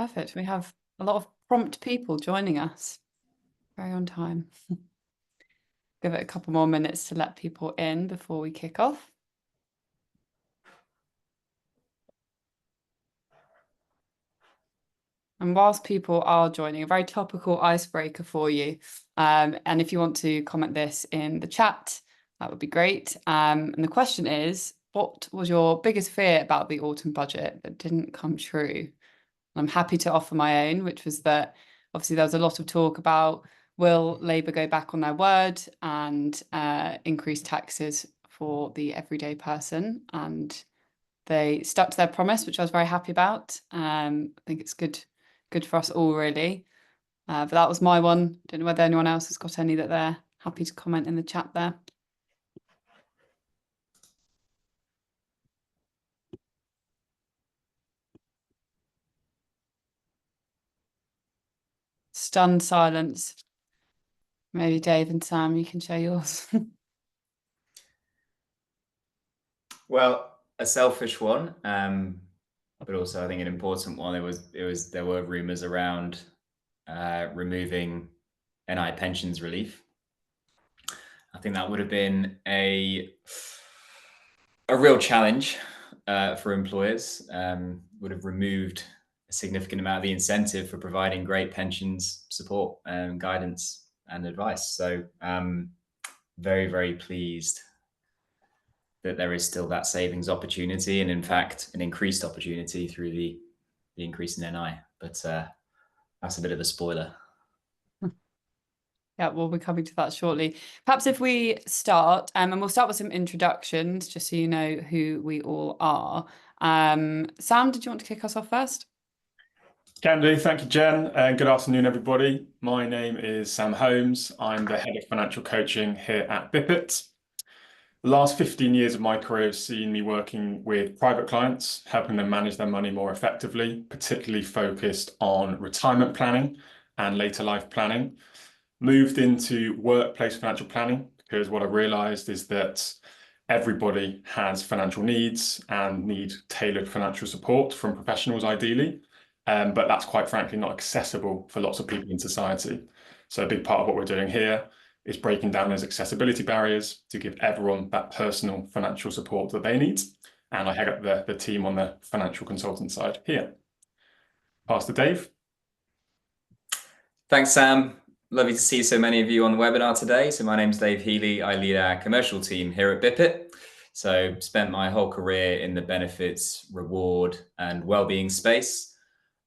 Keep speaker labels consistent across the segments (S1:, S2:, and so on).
S1: Perfect. We have a lot of prompt people joining us. Very on time. Give it a couple more minutes to let people in before we kick off. And whilst people are joining, a very topical icebreaker for you. And if you want to comment this in the chat, that would be great. And the question is, what was your biggest fear about the autumn budget that didn't come true? I'm happy to offer my own, which was that obviously there was a lot of talk about will Labour go back on their word and increase taxes for the everyday person. And they stuck to their promise, which I was very happy about. I think it's good for us all, really. But that was my one. Don't know whether anyone else has got any that they're happy to comment in the chat there. Stunned silence. Maybe Dave and Sam, you can share yours.
S2: Well, a selfish one, but also I think an important one. There were rumours around removing NI pensions relief. I think that would have been a real challenge for employers. Would have removed a significant amount of the incentive for providing great pensions support and guidance and advice. So very, very pleased that there is still that savings opportunity, and in fact, an increased opportunity through the increase in NI. But that's a bit of a spoiler.
S1: Yeah, we'll be coming to that shortly. Perhaps if we start, and we'll start with some introductions, just so you know who we all are. Sam, did you want to kick us off first?
S3: Can do. Thank you, Jen. Good afternoon, everybody. My name is Sam Holmes. I'm the head of financial coaching here at Bippet. The last 15 years of my career have seen me working with private clients, helping them manage their money more effectively, particularly focused on retirement planning and later life planning. Moved into workplace financial planning because what I realized is that everybody has financial needs and need tailored financial support from professionals ideally. But that's quite frankly not accessible for lots of people in society. So a big part of what we're doing here is breaking down those accessibility barriers to give everyone that personal financial support that they need. And I head up the team on the financial consultant side here. Pass to Dave.
S2: Thanks, Sam. Lovely to see so many of you on the webinar today. So my name's Dave Healy. I lead our commercial team here at Bippet. So spent my whole career in the benefits, reward and well-being space,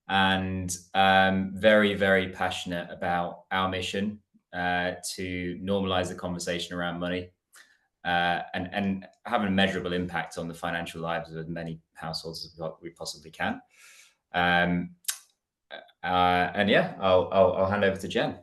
S2: and very, very passionate about our mission to normalize the conversation around money and have a measurable impact on the financial lives of as many households as we possibly can. And yeah, I'll hand over to Jen.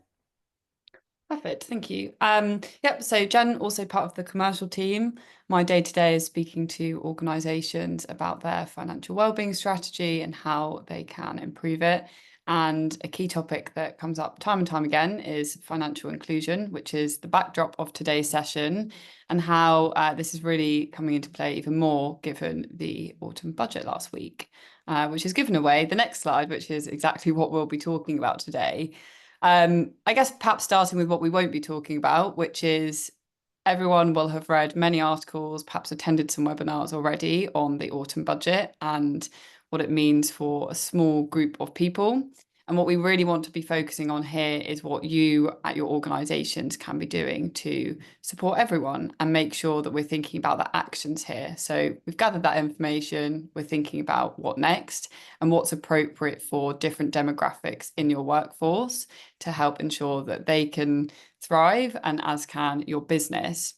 S1: Perfect, thank you. Yep, so Jen, also part of the commercial team. My day-to-day is speaking to organisations about their financial wellbeing strategy and how they can improve it. And a key topic that comes up time and time again is financial inclusion, which is the backdrop of today's session, and how this is really coming into play even more given the autumn budget last week, which has given away the next slide, which is exactly what we'll be talking about today. I guess perhaps starting with what we won't be talking about, which is everyone will have read many articles, perhaps attended some webinars already on the autumn budget and what it means for a small group of people. And what we really want to be focusing on here is what you at your organisations can be doing to support everyone and make sure that we're thinking about the actions here. So we've gathered that information, we're thinking about what next and what's appropriate for different demographics in your workforce to help ensure that they can thrive, and as can your business.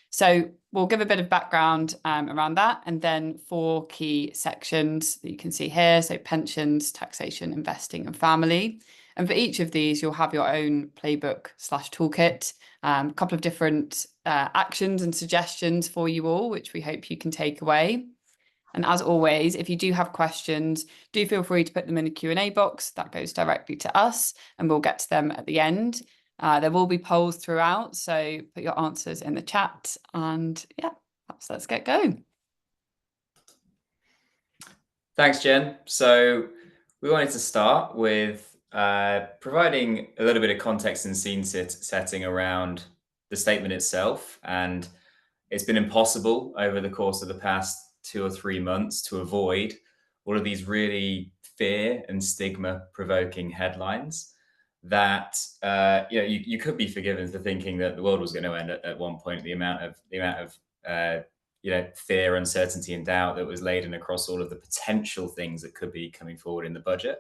S1: So we'll give a bit of background around that, and then 4 key sections that you can see here. So pensions, taxation, investing and family. And for each of these, you'll have your own playbook/toolkit, a couple of different actions and suggestions for you all, which we hope you can take away. And as always, if you do have questions, do feel free to put them in the Q&A box. That goes directly to us and we'll get to them at the end. There will be polls throughout, so put your answers in the chat, and yeah, let's get going.
S2: Thanks, Jen. So we wanted to start with providing a little bit of context and scene setting around the statement itself. And it's been impossible over the course of the past 2 or 3 months to avoid all of these really fear and stigma provoking headlines that you could be forgiven for thinking that the world was going to end at one point. The amount of fear, uncertainty, and doubt that was laden across all of the potential things that could be coming forward in the budget.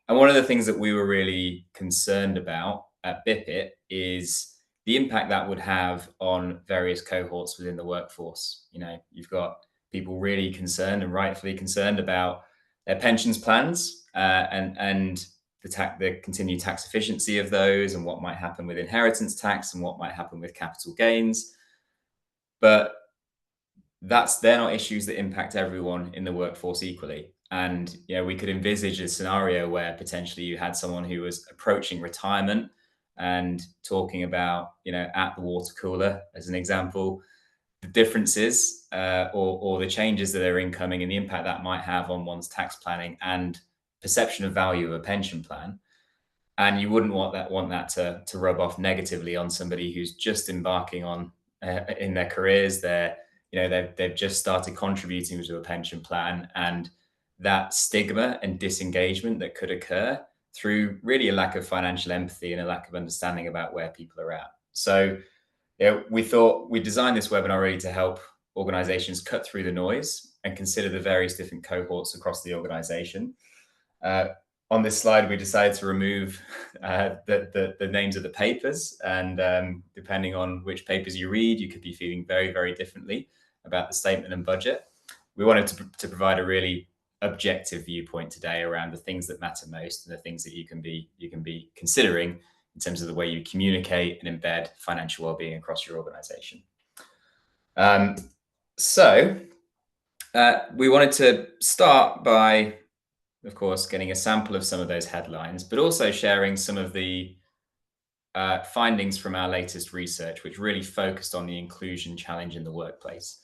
S2: And one of the things that we were really concerned about at BIPIT is the impact that would have on various cohorts within the workforce. You've got people really concerned, and rightfully concerned, about their pensions plans and the continued tax efficiency of those, and what might happen with inheritance tax and what might happen with capital gains. But they're not issues that impact everyone in the workforce equally. And we could envisage a scenario where potentially you had someone who was approaching retirement and talking about, at the water cooler, as an example, the differences or the changes that are incoming and the impact that might have on one's tax planning and perception of value of a pension plan. And you wouldn't want that to rub off negatively on somebody who's just embarking on in their careers. They've just started contributing to a pension plan, and that stigma and disengagement that could occur through really a lack of financial empathy and a lack of understanding about where people are at. So we thought we designed this webinar really to help organizations cut through the noise and consider the various different cohorts across the organization. On this slide, we decided to remove the names of the papers, and depending on which papers you read, you could be feeling very, very differently about the statement and budget. We wanted to provide a really objective viewpoint today around the things that matter most and the things that you can be considering in terms of the way you communicate and embed financial well-being across your organization. So we wanted to start by, of course, getting a sample of some of those headlines, but also sharing some of the findings from our latest research, which really focused on the inclusion challenge in the workplace.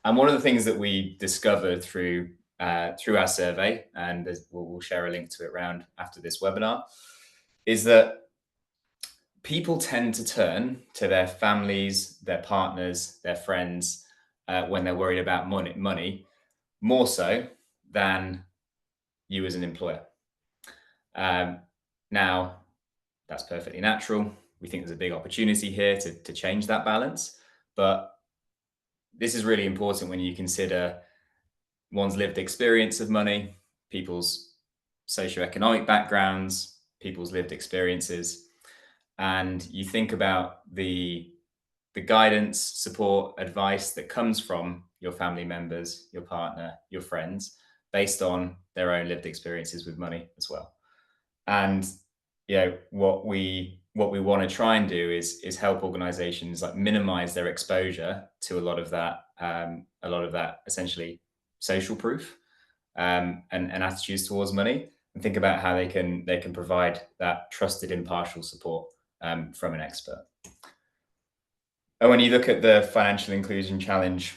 S2: And one of the things that we discovered through our survey, and we'll share a link to it around after this webinar, is that people tend to turn to their families, their partners, their friends when they're worried about money more so than you as an employer. Now, that's perfectly natural. We think there's a big opportunity here to change that balance, but this is really important when you consider one's lived experience of money, people's socioeconomic backgrounds, people's lived experiences, and you think about the guidance, support, advice that comes from your family members, your partner, your friends, based on their own lived experiences with money as well. And what we want to try and do is help organizations minimize their exposure to a lot of that essentially social proof and attitudes towards money, and think about how they can provide that trusted impartial support from an expert. And when you look at the financial inclusion challenge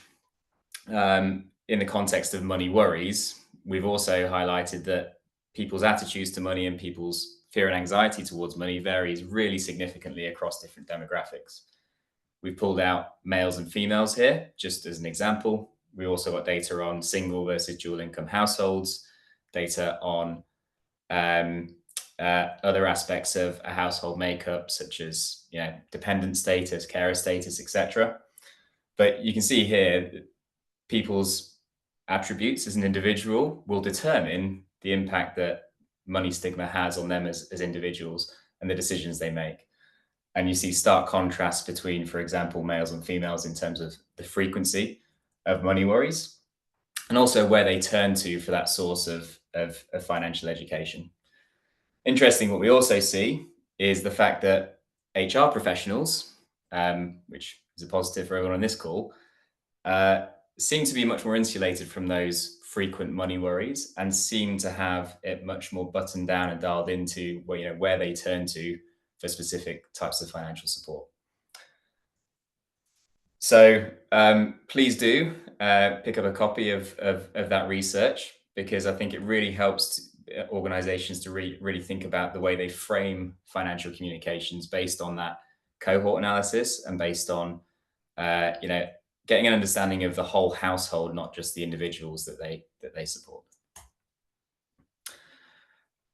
S2: in the context of money worries, we've also highlighted that people's attitudes to money and people's fear and anxiety towards money varies really significantly across different demographics. We've pulled out males and females here, just as an example. We also got data on single versus dual income households, data on other aspects of a household makeup, such as dependent status, carer status, etc. But you can see here, people's attributes as an individual will determine the impact that money stigma has on them as individuals and the decisions they make. And you see stark contrast between, for example, males and females in terms of the frequency of money worries, and also where they turn to for that source of financial education. Interesting, what we also see is the fact that HR professionals, which is a positive for everyone on this call, seem to be much more insulated from those frequent money worries and seem to have it much more buttoned down and dialed into where they turn to for specific types of financial support. So please do pick up a copy of that research, because I think it really helps organizations to really think about the way they frame financial communications based on that cohort analysis and based on getting an understanding of the whole household, not just the individuals that they support.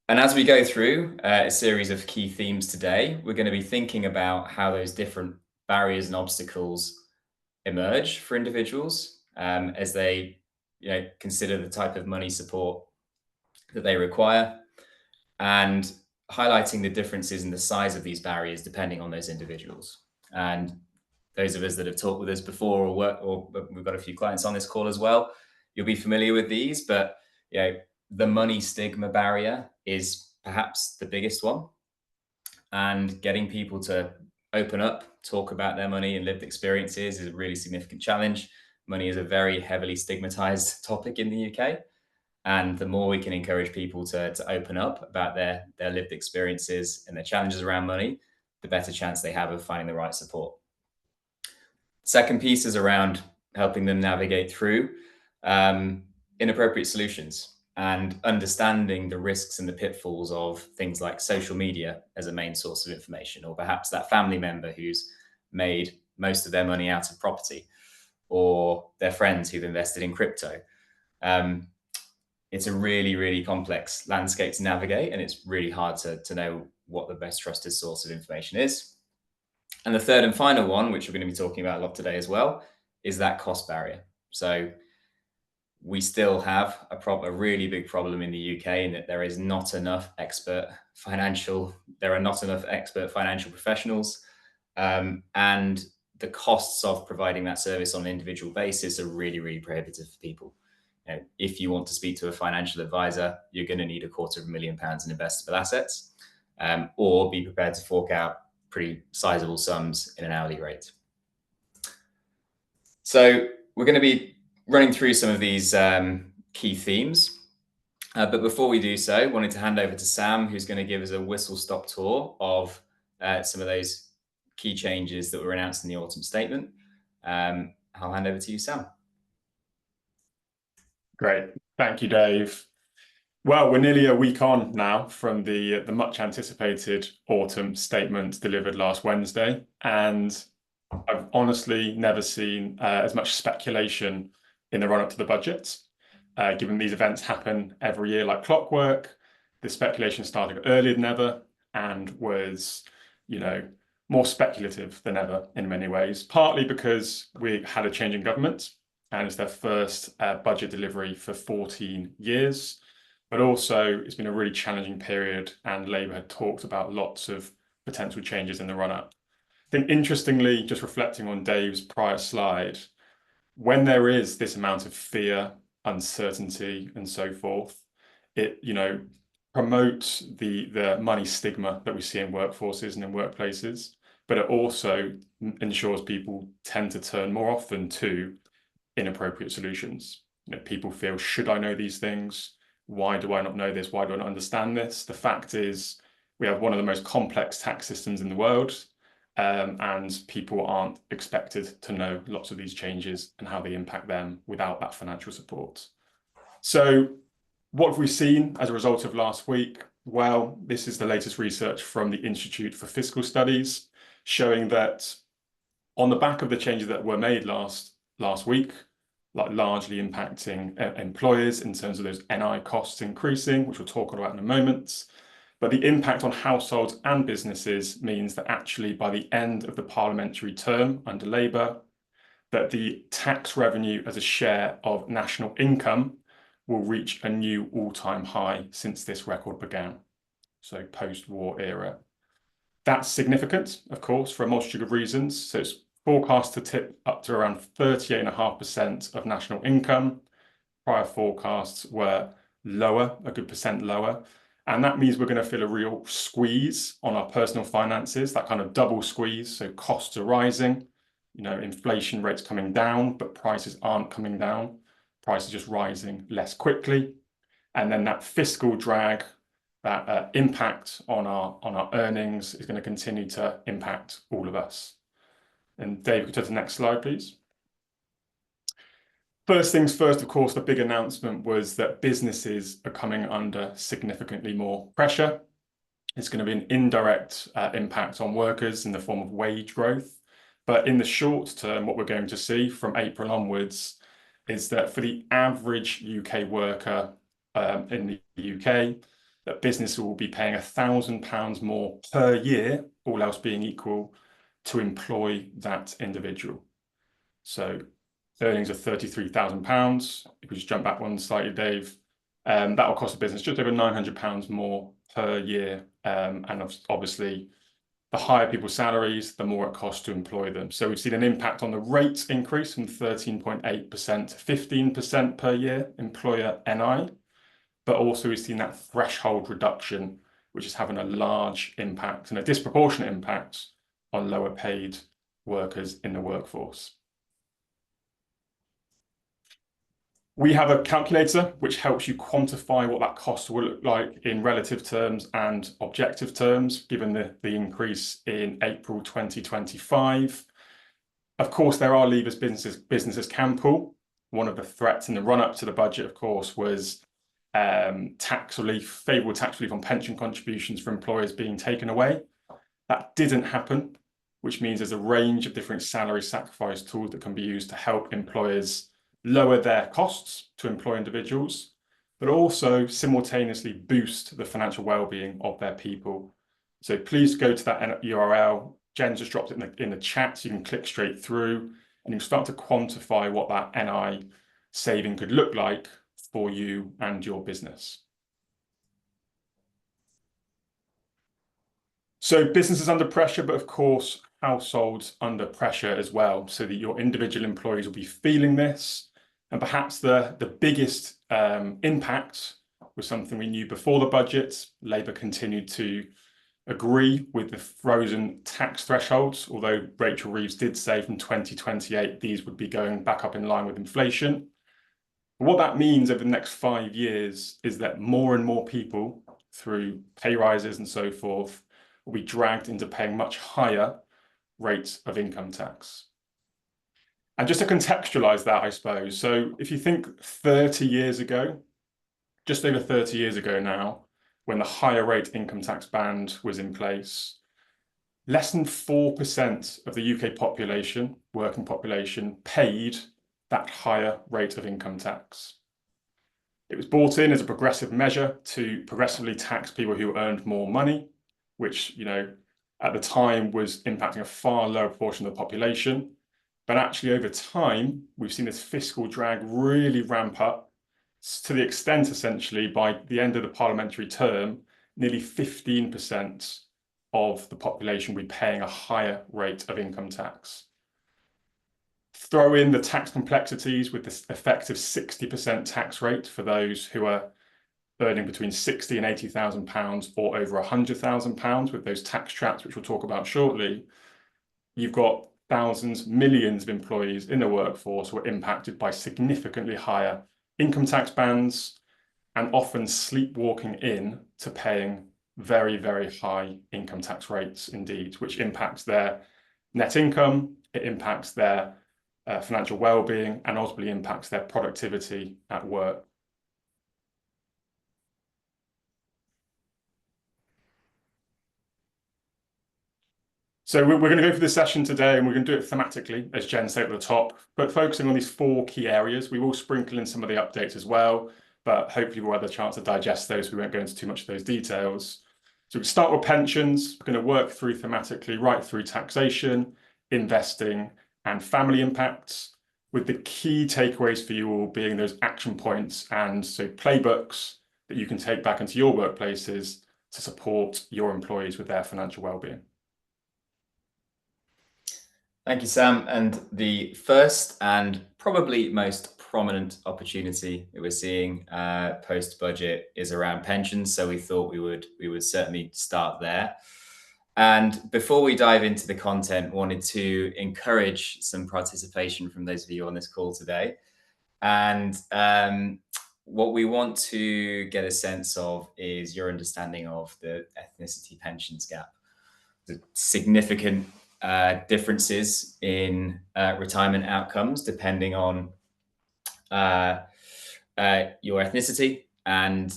S2: And as we go through a series of key themes today, we're going to be thinking about how those different barriers and obstacles emerge for individuals as they consider the type of money support that they require, and highlighting the differences in the size of these barriers depending on those individuals. And those of us that have talked with us before or we've got a few clients on this call as well, you'll be familiar with these, but the money stigma barrier is perhaps the biggest one. And getting people to open up, talk about their money and lived experiences is a really significant challenge. Money is a very heavily stigmatized topic in the UK. And the more we can encourage people to open up about their lived experiences and their challenges around money, the better chance they have of finding the right support. Second piece is around helping them navigate through inappropriate solutions and understanding the risks and the pitfalls of things like social media as a main source of information, or perhaps that family member who's made most of their money out of property, or their friends who've invested in crypto. It's a really, really complex landscape to navigate, and it's really hard to know what the best trusted source of information is. And the third and final one, which we're going to be talking about a lot today as well, is that cost barrier. So we still have a really big problem in the UK in that there are not enough expert financial professionals, and the costs of providing that service on an individual basis are really, really prohibitive for people. If you want to speak to a financial advisor, you're going to need £250,000 in investable assets, or be prepared to fork out pretty sizable sums in an hourly rate. So we're going to be running through some of these key themes. But before we do so, I wanted to hand over to Sam, who's going to give us a whistle-stop tour of some of those key changes that were announced in the autumn statement. I'll hand over to you, Sam.
S3: Great. Thank you, Dave. Well, we're nearly a week on now from the much anticipated autumn statement delivered last Wednesday, and I've honestly never seen as much speculation in the run-up to the budget. Given these events happen every year like clockwork, the speculation started earlier than ever and was, more speculative than ever in many ways, partly because we had a change in government and it's their first budget delivery for 14 years. But also, it's been a really challenging period, and Labour had talked about lots of potential changes in the run-up. I think, interestingly, just reflecting on Dave's prior slide, when there is this amount of fear, uncertainty, and so forth, it promotes the money stigma that we see in workforces and in workplaces, but it also ensures people tend to turn more often to inappropriate solutions. People feel, should I know these things? Why do I not know this? Why do I not understand this? The fact is, we have one of the most complex tax systems in the world, and people aren't expected to know lots of these changes and how they impact them without that financial support. So what have we seen as a result of last week? Well, this is the latest research from the Institute for Fiscal Studies, showing that on the back of the changes that were made last week, like largely impacting employers in terms of those NI costs increasing, which we'll talk about in a moment. But the impact on households and businesses means that actually by the end of the parliamentary term under Labour, that the tax revenue as a share of national income will reach a new all-time high since this record began, so post-war era. That's significant, of course, for a multitude of reasons. So it's forecast to tip up to around 38.5% of national income. Prior forecasts were lower, a good percent lower. And that means we're going to feel a real squeeze on our personal finances, that kind of double squeeze. So costs are rising, inflation rates coming down, but prices aren't coming down. Prices just rising less quickly. And then that fiscal drag, that impact on our earnings is going to continue to impact all of us. And Dave, could you go to the next slide, please? First things first, of course, the big announcement was that businesses are coming under significantly more pressure. It's going to be an indirect impact on workers in the form of wage growth. But in the short term, what we're going to see from April onwards is that for the average UK worker in the UK, that business will be paying £1,000 more per year, all else being equal, to employ that individual. So earnings of £33,000. If we just jump back one slightly, Dave, that will cost the business just over £900 more per year. And obviously, the higher people's salaries, the more it costs to employ them. So we've seen an impact on the rates increase from 13.8% to 15% per year, employer NI. But also we've seen that threshold reduction, which is having a large impact and a disproportionate impact on lower paid workers in the workforce. We have a calculator which helps you quantify what that cost will look like in relative terms and objective terms, given the increase in April 2025. Of course, there are levers businesses can pull. One of the threats in the run-up to the budget, of course, was tax relief, favourable tax relief on pension contributions for employers being taken away. That didn't happen, which means there's a range of different salary sacrifice tools that can be used to help employers lower their costs to employ individuals, but also simultaneously boost the financial well-being of their people. So please go to that URL. Jen just dropped it in the chat, so you can click straight through and you can start to quantify what that NI saving could look like for you and your business. So businesses under pressure, but of course, households under pressure as well, so that your individual employees will be feeling this. And perhaps the biggest impact was something we knew before the budget. Labour continued to agree with the frozen tax thresholds, although Rachel Reeves did say from 2028 these would be going back up in line with inflation. What that means over the next 5 years is that more and more people, through pay rises and so forth, will be dragged into paying much higher rates of income tax. And just to contextualize that, I suppose, so if you think 30 years ago, just over 30 years ago now, when the higher rate income tax band was in place, less than 4% of the UK population, working population, paid that higher rate of income tax. It was brought in as a progressive measure to progressively tax people who earned more money, which, at the time was impacting a far lower proportion of the population. But actually over time, we've seen this fiscal drag really ramp up to the extent, essentially, by the end of the parliamentary term, nearly 15% of the population will be paying a higher rate of income tax. Throw in the tax complexities with this effective 60% tax rate for those who are earning between £60,000 and £80,000 or over £100,000 with those tax traps, which we'll talk about shortly. You've got thousands, millions of employees in the workforce who are impacted by significantly higher income tax bands and often sleepwalking in to paying very, very high income tax rates indeed, which impacts their net income, it impacts their financial well-being, and ultimately impacts their productivity at work. So we're going to go through this session today, and we're going to do it thematically, as Jen said at the top, but focusing on these 4 key areas. We will sprinkle in some of the updates as well, but hopefully we'll have the chance to digest those. So we won't go into too much of those details. So we start with pensions. We're going to work through thematically right through taxation, investing, and family impacts, with the key takeaways for you all being those action points and so playbooks that you can take back into your workplaces to support your employees with their financial well-being.
S2: Thank you, Sam. And the first and probably most prominent opportunity that we're seeing post-budget is around pensions. So we thought we would certainly start there. And before we dive into the content, wanted to encourage some participation from those of you on this call today. And what we want to get a sense of is your understanding of the ethnicity pensions gap. The significant differences in retirement outcomes depending on your ethnicity, and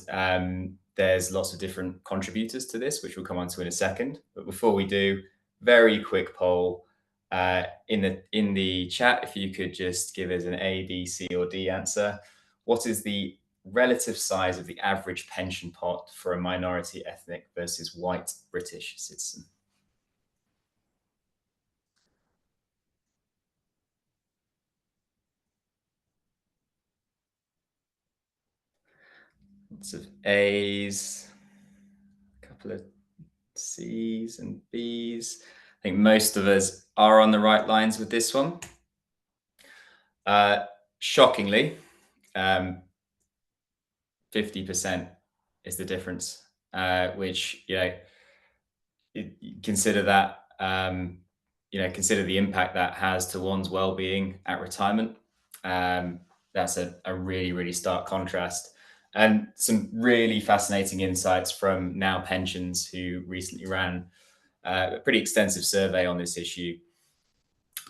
S2: there's lots of different contributors to this, which we'll come on to in a second. But before we do, very quick poll in the chat. If you could just give us an A, B, C, or D answer. What is the relative size of the average pension pot for a minority ethnic versus white British citizen? Lots of A's, a couple of C's and B's. I think most of us are on the right lines with this one. Shockingly, 50% is the difference, which, consider that, consider the impact that has to one's well-being at retirement. That's a really, really stark contrast. And some really fascinating insights from Now Pensions, who recently ran a pretty extensive survey on this issue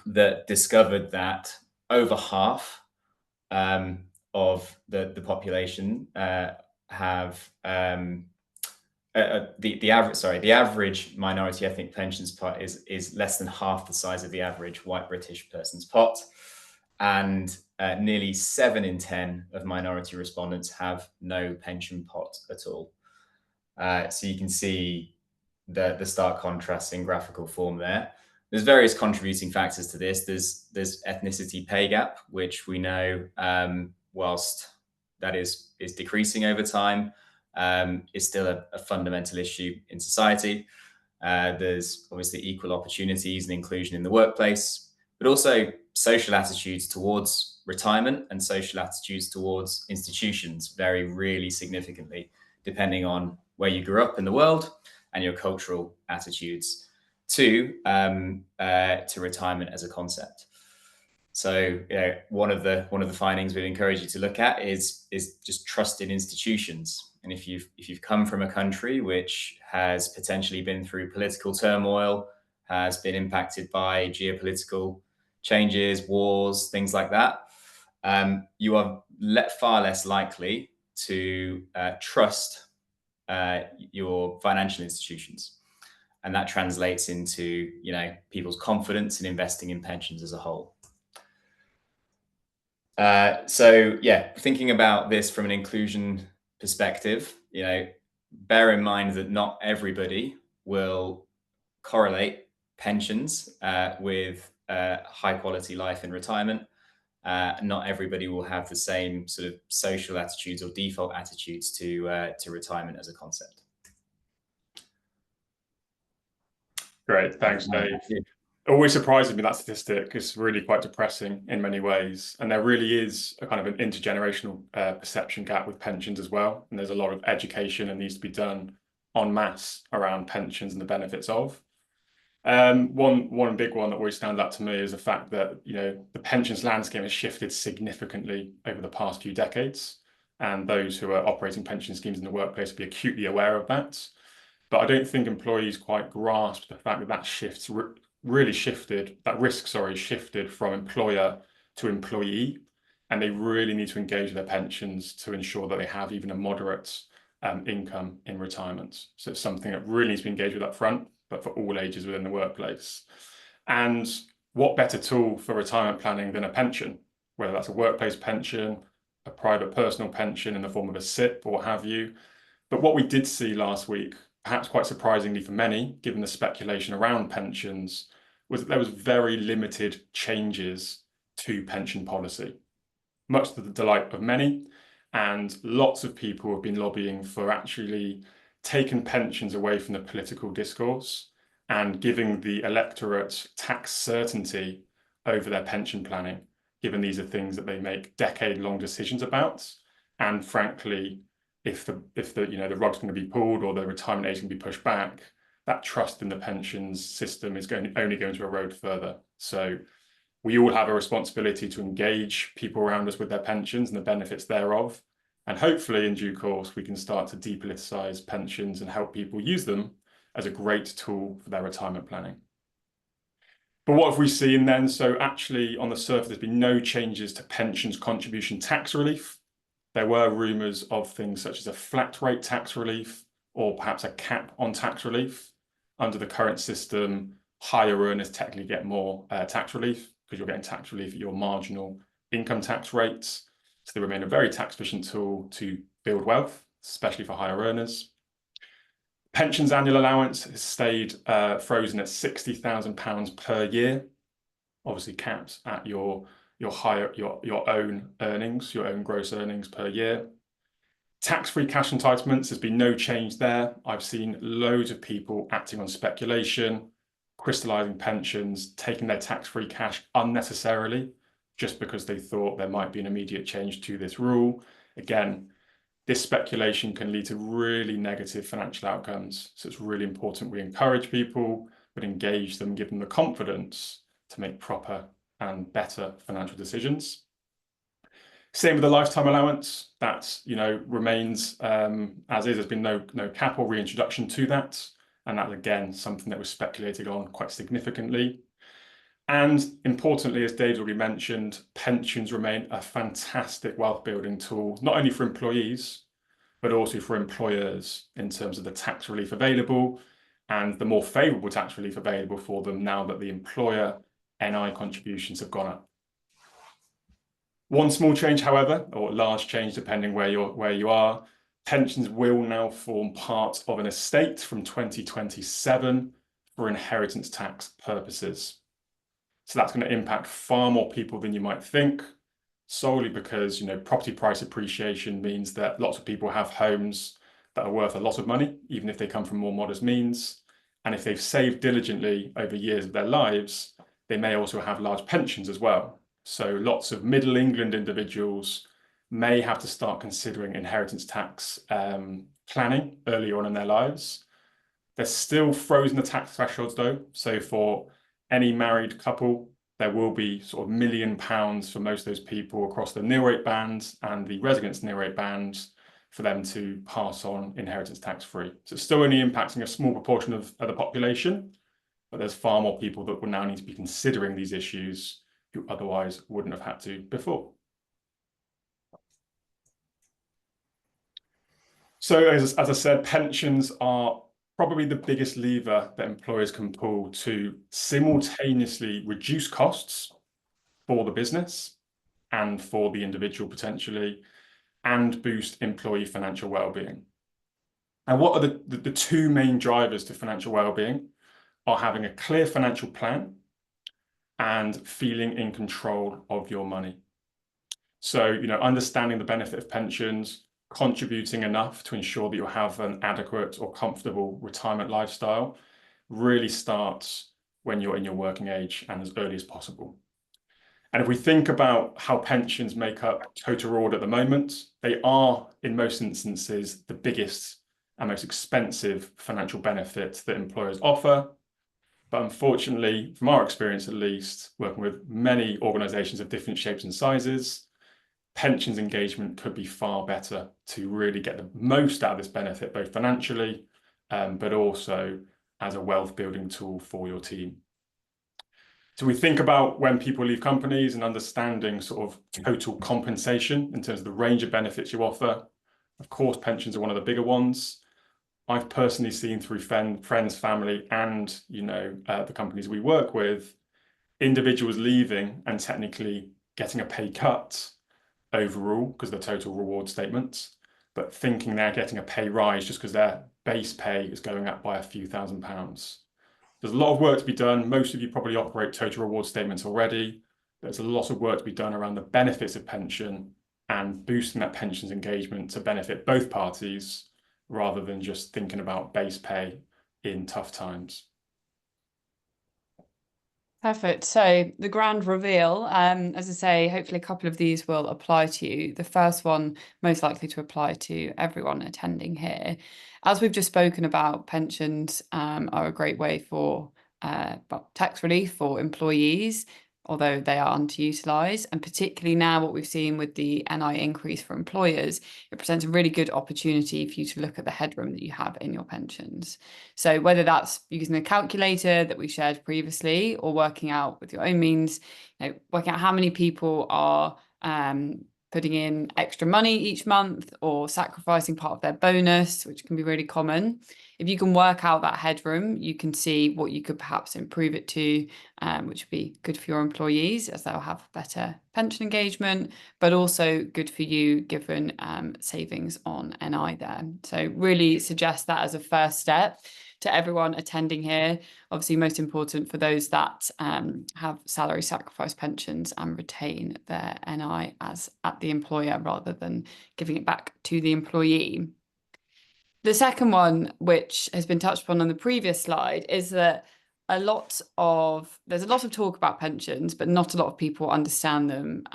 S2: that discovered that over half of the population have the average minority ethnic pensions pot is less than half the size of the average white British person's pot, and nearly 7 in 10 of minority respondents have no pension pot at all. So you can see the stark contrast in graphical form there. There's various contributing factors to this. There's ethnicity pay gap, which we know, whilst that is decreasing over time, is still a fundamental issue in society. There's obviously equal opportunities and inclusion in the workplace, but also social attitudes towards retirement and social attitudes towards institutions vary really significantly, depending on where you grew up in the world and your cultural attitudes to retirement as a concept. So, one of the findings we'd encourage you to look at is just trust in institutions. And if you've come from a country which has potentially been through political turmoil, has been impacted by geopolitical changes, wars, things like that, you are far less likely to trust your financial institutions. And that translates into, people's confidence in investing in pensions as a whole. Thinking about this from an inclusion perspective, bear in mind that not everybody will correlate pensions with high quality life in retirement. Not everybody will have the same sort of social attitudes or default attitudes to retirement as a concept.
S3: Great, thanks, Dave. It always surprises me, that statistic. It's really quite depressing in many ways. And there really is a kind of an intergenerational perception gap with pensions as well. And there's a lot of education that needs to be done en masse around pensions and the benefits of. One big one that always stands out to me is the fact that, the pensions landscape has shifted significantly over the past few decades. And those who are operating pension schemes in the workplace will be acutely aware of that. But I don't think employees quite grasp the fact that that risk shifted from employer to employee, and they really need to engage with their pensions to ensure that they have even a moderate income in retirement. So it's something that really needs to be engaged with up front, but for all ages within the workplace. And what better tool for retirement planning than a pension, whether that's a workplace pension, a private personal pension in the form of a SIP or what have you. But what we did see last week, perhaps quite surprisingly for many, given the speculation around pensions, was that there was very limited changes to pension policy, much to the delight of many. And lots of people have been lobbying for actually taking pensions away from the political discourse and giving the electorate tax certainty over their pension planning, given these are things that they make decade-long decisions about. And frankly, if the rug's going to be pulled or the retirement age can be pushed back, that trust in the pensions system is only going to erode further. So we all have a responsibility to engage people around us with their pensions and the benefits thereof. And hopefully in due course, we can start to depoliticize pensions and help people use them as a great tool for their retirement planning. But what have we seen then? So actually, on the surface, there's been no changes to pensions contribution tax relief. There were rumours of things such as a flat rate tax relief or perhaps a cap on tax relief. Under the current system, higher earners technically get more tax relief because you're getting tax relief at your marginal income tax rates. So they remain a very tax efficient tool to build wealth, especially for higher earners. Pensions annual allowance has stayed frozen at £60,000 per year, obviously capped at your own earnings, your own gross earnings per year. Tax-free cash entitlements, there's been no change there. I've seen loads of people acting on speculation, crystallizing pensions, taking their tax-free cash unnecessarily, just because they thought there might be an immediate change to this rule. Again, this speculation can lead to really negative financial outcomes. So it's really important we encourage people, but engage them, give them the confidence to make proper and better financial decisions. Same with the lifetime allowance, that remains as is. There's been no cap or reintroduction to that, and that's again something that was speculated on quite significantly. And importantly, as Dave's already mentioned, pensions remain a fantastic wealth building tool, not only for employees, but also for employers in terms of the tax relief available and the more favourable tax relief available for them now that the employer NI contributions have gone up. One small change, however, or large change depending where you are, pensions will now form part of an estate from 2027 for inheritance tax purposes. So that's going to impact far more people than you might think, solely because property price appreciation means that lots of people have homes that are worth a lot of money, even if they come from more modest means. And if they've saved diligently over years of their lives, they may also have large pensions as well. So lots of Middle England individuals may have to start considering inheritance tax planning earlier on in their lives. They're still frozen the tax thresholds though. So for any married couple, there will be sort of £1 million for most of those people across the nil rate bands and the residence nil rate bands for them to pass on inheritance tax free. So it's still only impacting a small proportion of the population, but there's far more people that will now need to be considering these issues who otherwise wouldn't have had to before. So as I said, pensions are probably the biggest lever that employers can pull to simultaneously reduce costs for the business and for the individual potentially, and boost employee financial well-being. And what are the two main drivers to financial well-being are having a clear financial plan and feeling in control of your money. So, understanding the benefit of pensions, contributing enough to ensure that you have an adequate or comfortable retirement lifestyle really starts when you're in your working age and as early as possible. And if we think about how pensions make up total reward at the moment, they are, in most instances, the biggest and most expensive financial benefit that employers offer. But unfortunately, from our experience at least, working with many organisations of different shapes and sizes, pensions engagement could be far better to really get the most out of this benefit, both financially, but also as a wealth building tool for your team. So we think about when people leave companies and understanding sort of total compensation in terms of the range of benefits you offer. Of course, pensions are one of the bigger ones. I've personally seen through friends, family, and the companies we work with, individuals leaving and technically getting a pay cut overall because of the total reward statements, but thinking they're getting a pay rise just because their base pay is going up by a few £1,000s. There's a lot of work to be done. Most of you probably operate total reward statements already. There's a lot of work to be done around the benefits of pension and boosting that pensions engagement to benefit both parties rather than just thinking about base pay in tough times.
S1: Perfect. So the grand reveal, as I say, hopefully a couple of these will apply to you. The first one most likely to apply to everyone attending here. As we've just spoken about, pensions are a great way for tax relief for employees. although they are underutilised. And particularly now, what we've seen with the NI increase for employers, it presents a really good opportunity for you to look at the headroom that you have in your pensions. So whether that's using the calculator that we shared previously, or working out with your own means, working out how many people are putting in extra money each month or sacrificing part of their bonus, which can be really common. If you can work out that headroom, you can see what you could perhaps improve it to, which would be good for your employees as they'll have better pension engagement, but also good for you given savings on NI there. So really suggest that as a first step to everyone attending here. Obviously, most important for those that have salary sacrifice pensions and retain their NI as at the employer rather than giving it back to the employee. The second one, which has been touched upon on the previous slide, is that there's a lot of talk about pensions, but not a lot of people understand them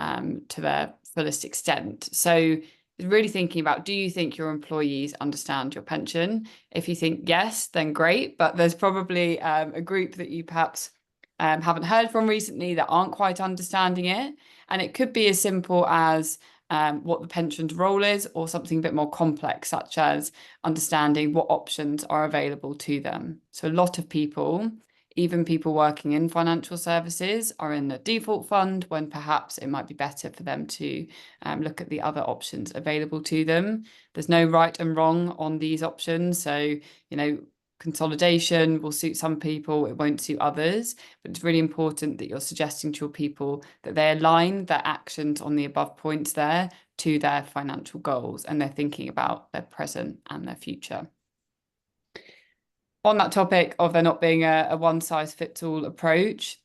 S1: to their fullest extent. So really thinking about, do you think your employees understand your pension? If you think yes, then great. But there's probably a group that you perhaps haven't heard from recently that aren't quite understanding it. And it could be as simple as what the pension's role is, or something a bit more complex, such as understanding what options are available to them. So a lot of people, even people working in financial services, are in the default fund when perhaps it might be better for them to look at the other options available to them. There's no right and wrong on these options. So, consolidation will suit some people, it won't suit others, but it's really important that you're suggesting to your people that they align their actions on the above points there to their financial goals, and they're thinking about their present and their future. On that topic of there not being a one-size-fits-all approach,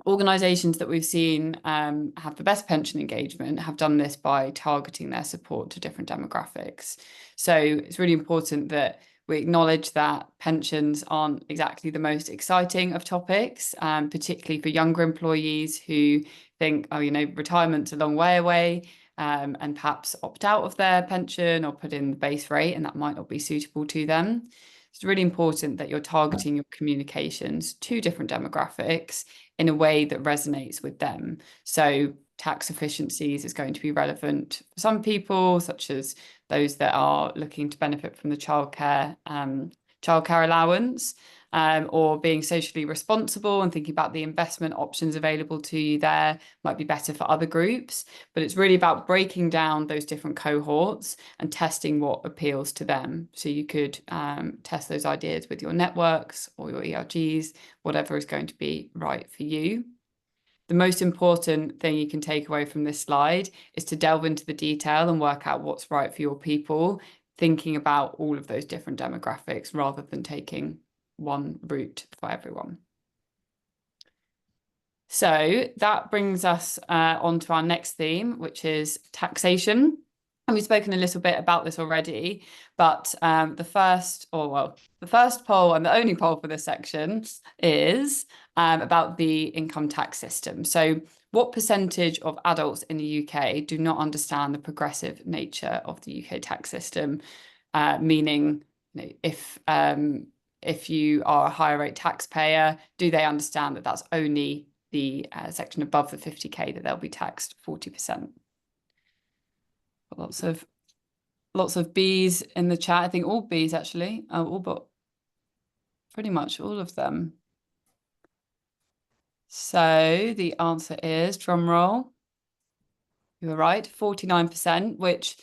S1: organisations that we've seen have the best pension engagement have done this by targeting their support to different demographics. So it's really important that we acknowledge that pensions aren't exactly the most exciting of topics, particularly for younger employees who think, oh, retirement's a long way away, and perhaps opt out of their pension or put in the base rate, and that might not be suitable to them. It's really important that you're targeting your communications to different demographics in a way that resonates with them. So tax efficiencies is going to be relevant for some people, such as those that are looking to benefit from the childcare allowance, or being socially responsible and thinking about the investment options available to you there might be better for other groups. But it's really about breaking down those different cohorts and testing what appeals to them. So you could test those ideas with your networks or your ERGs, whatever is going to be right for you. The most important thing you can take away from this slide is to delve into the detail and work out what's right for your people, thinking about all of those different demographics rather than taking one route for everyone. So that brings us on to our next theme, which is taxation. And we've spoken a little bit about this already, but the first poll and the only poll for this section is about the income tax system. So what percentage of adults in the UK do not understand the progressive nature of the UK tax system? Meaning, if you are a higher rate taxpayer, do they understand that that's only the section above the 50k that they'll be taxed 40%? Lots of Bs in the chat. I think all Bs actually, all but pretty much all of them. So the answer is, drum roll, you were right, 49%, which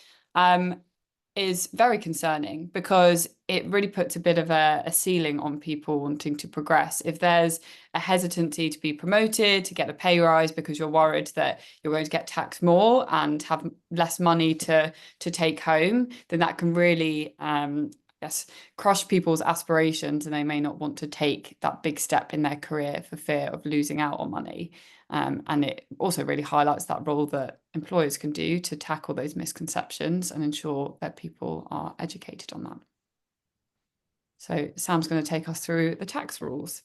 S1: is very concerning because it really puts a bit of a ceiling on people wanting to progress. If there's a hesitancy to be promoted, to get a pay rise because you're worried that you're going to get taxed more and have less money to take home, then that can really crush people's aspirations, and they may not want to take that big step in their career for fear of losing out on money. And it also really highlights that role that employers can do to tackle those misconceptions and ensure that people are educated on that. So Sam's going to take us through the tax rules.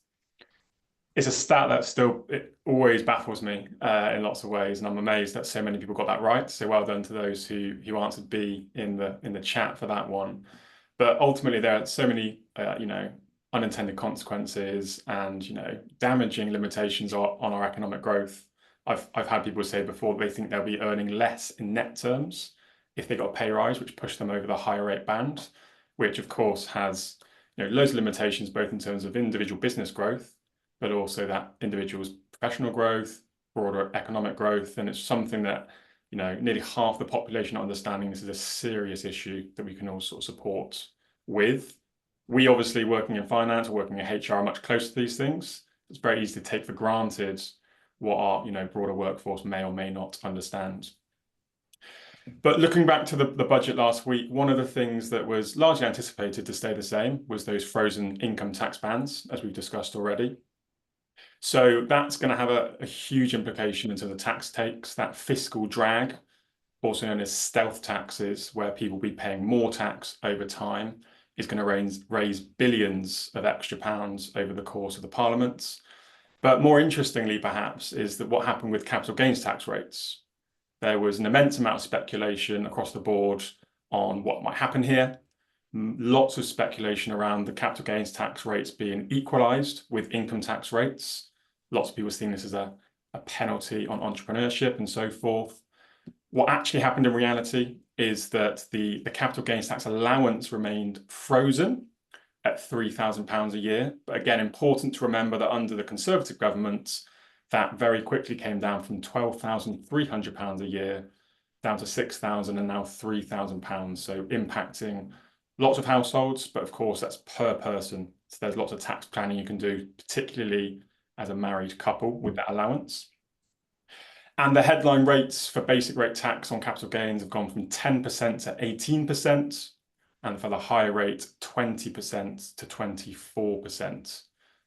S3: It's a stat that it always baffles me in lots of ways, and I'm amazed that so many people got that right. So well done to those who answered B in the chat for that one. But ultimately, there are so many unintended consequences and, damaging limitations on our economic growth. I've had people say before they think they'll be earning less in net terms if they got a pay rise, which pushed them over the higher rate band, which of course has loads of limitations, both in terms of individual business growth, but also that individual's professional growth, broader economic growth. And it's something that nearly half the population are understanding this is a serious issue that we can all sort of support with. We obviously, working in finance or working in HR, are much closer to these things. It's very easy to take for granted what our broader workforce may or may not understand. But looking back to the budget last week, one of the things that was largely anticipated to stay the same was those frozen income tax bans, as we've discussed already. So that's going to have a huge implication into the tax takes, that fiscal drag, also known as stealth taxes, where people will be paying more tax over time, is going to raise billions of extra pounds over the course of the parliaments. But more interestingly, perhaps, is that what happened with capital gains tax rates. There was an immense amount of speculation across the board on what might happen here. Lots of speculation around the capital gains tax rates being equalised with income tax rates. Lots of people seeing this as a penalty on entrepreneurship and so forth. What actually happened in reality is that the capital gains tax allowance remained frozen at £3,000 a year. But again, important to remember that under the Conservative government, that very quickly came down from £12,300 a year down to £6,000 and now £3,000. So impacting lots of households, but of course that's per person. So there's lots of tax planning you can do, particularly as a married couple with that allowance. And the headline rates for basic rate tax on capital gains have gone from 10% to 18%, and for the higher rate, 20% to 24%.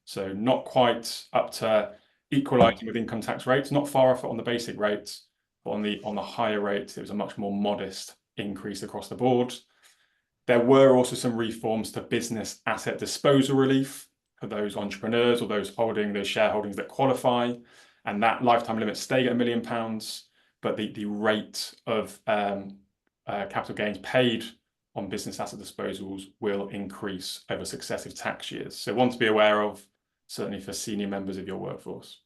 S3: So not quite up to equalising with income tax rates, not far off it on the basic rate, but on the higher rate, it was a much more modest increase across the board. There were also some reforms to business asset disposal relief for those entrepreneurs or those holding those shareholdings that qualify, and that lifetime limit stayed at £1 million, but the rate of capital gains paid on business asset disposals will increase over successive tax years. So one to be aware of, certainly for senior members of your workforce.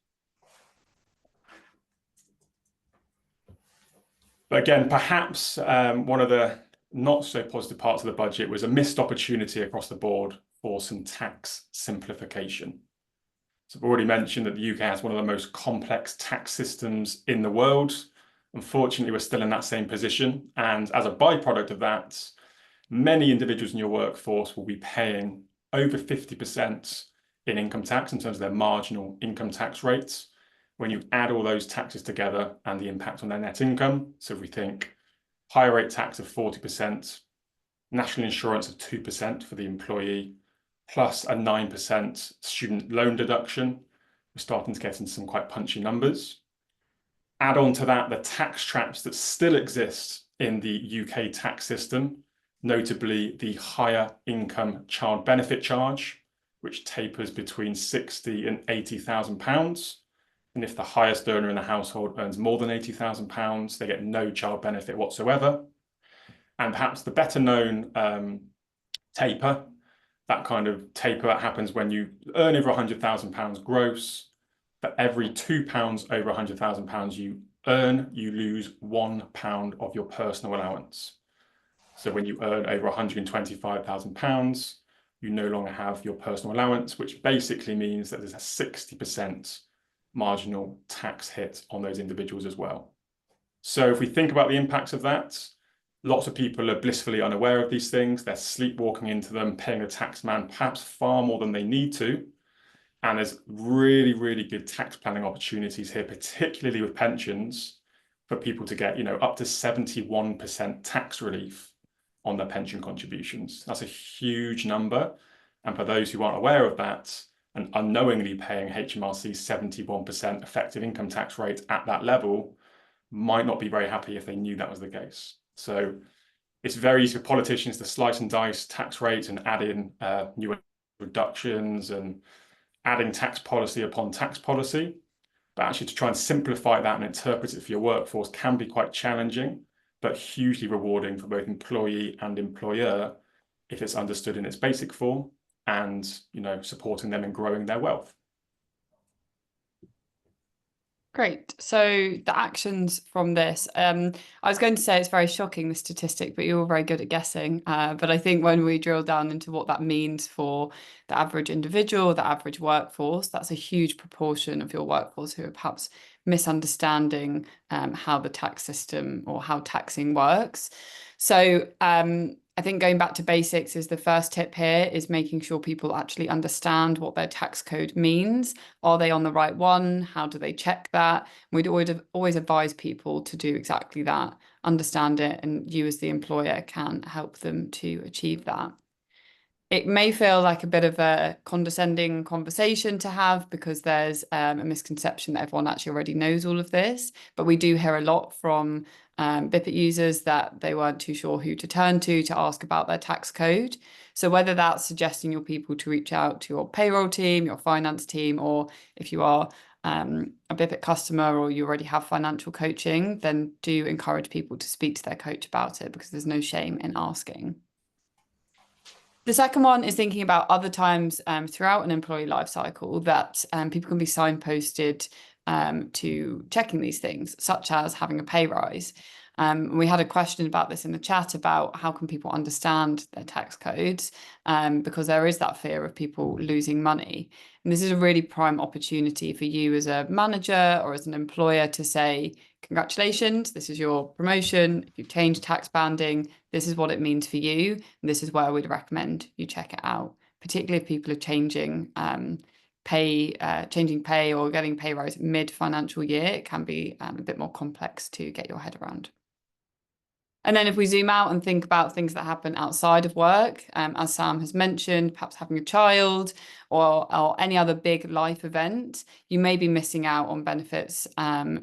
S3: But again, perhaps one of the not so positive parts of the budget was a missed opportunity across the board for some tax simplification. So I've already mentioned that the UK has one of the most complex tax systems in the world. Unfortunately, we're still in that same position. And as a byproduct of that, many individuals in your workforce will be paying over 50% in income tax in terms of their marginal income tax rates. When you add all those taxes together and the impact on their net income, so if we think higher rate tax of 40%, national insurance of 2% for the employee, plus a 9% student loan deduction, we're starting to get into some quite punchy numbers. Add on to that the tax traps that still exist in the UK tax system, notably the higher income child benefit charge, which tapers between £60,000 and £80,000. And if the highest earner in the household earns more than £80,000, they get no child benefit whatsoever. And perhaps the better known taper, that kind of taper that happens when you earn over £100,000 gross. For every £2 over £100,000 you earn, you lose £1 of your personal allowance. So when you earn over £125,000, you no longer have your personal allowance, which basically means that there's a 60% marginal tax hit on those individuals as well. So if we think about the impacts of that, lots of people are blissfully unaware of these things. They're sleepwalking into them, paying the tax man perhaps far more than they need to. And there's really, really good tax planning opportunities here, particularly with pensions, for people to get, up to 71% tax relief on their pension contributions. That's a huge number. And for those who aren't aware of that and unknowingly paying HMRC's 71% effective income tax rate at that level, might not be very happy if they knew that was the case. So it's very easy for politicians to slice and dice tax rates and add in new reductions and adding tax policy upon tax policy. But actually to try and simplify that and interpret it for your workforce can be quite challenging, but hugely rewarding for both employee and employer if it's understood in its basic form and, supporting them in growing their wealth.
S1: Great. So the actions from this, I was going to say it's very shocking, the statistic, but you're very good at guessing. But I think when we drill down into what that means for the average individual, the average workforce, that's a huge proportion of your workforce who are perhaps misunderstanding how the tax system or how taxing works. So I think going back to basics is the first tip here, is making sure people actually understand what their tax code means. Are they on the right one? How do they check that? We'd always advise people to do exactly that, understand it, and you as the employer can help them to achieve that. It may feel like a bit of a condescending conversation to have because there's a misconception that everyone actually already knows all of this, but we do hear a lot from BIPIT users that they weren't too sure who to turn to ask about their tax code. So whether that's suggesting your people to reach out to your payroll team, your finance team, or if you are a BIPIT customer or you already have financial coaching, then do encourage people to speak to their coach about it because there's no shame in asking. The second one is thinking about other times throughout an employee life cycle that people can be signposted to checking these things, such as having a pay rise. We had a question about this in the chat about how can people understand their tax codes, because there is that fear of people losing money. And this is a really prime opportunity for you as a manager or as an employer to say, congratulations, this is your promotion. If you've changed tax banding, this is what it means for you. And this is where we'd recommend you check it out, particularly if people are changing pay or getting pay rise mid-financial year. It can be a bit more complex to get your head around. And then if we zoom out and think about things that happen outside of work, as Sam has mentioned, perhaps having a child or any other big life event, you may be missing out on benefits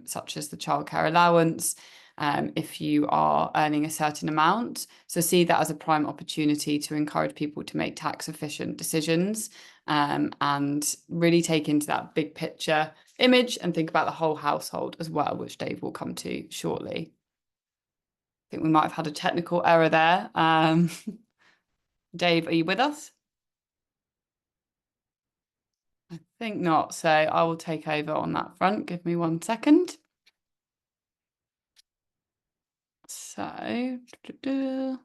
S1: such as the childcare allowance if you are earning a certain amount. So see that as a prime opportunity to encourage people to make tax efficient decisions and really take into that big picture image and think about the whole household as well, which Dave will come to shortly. I think we might have had a technical error there. Dave, are you with us? I think not. So I will take over on that front. Give me 1 second. So, here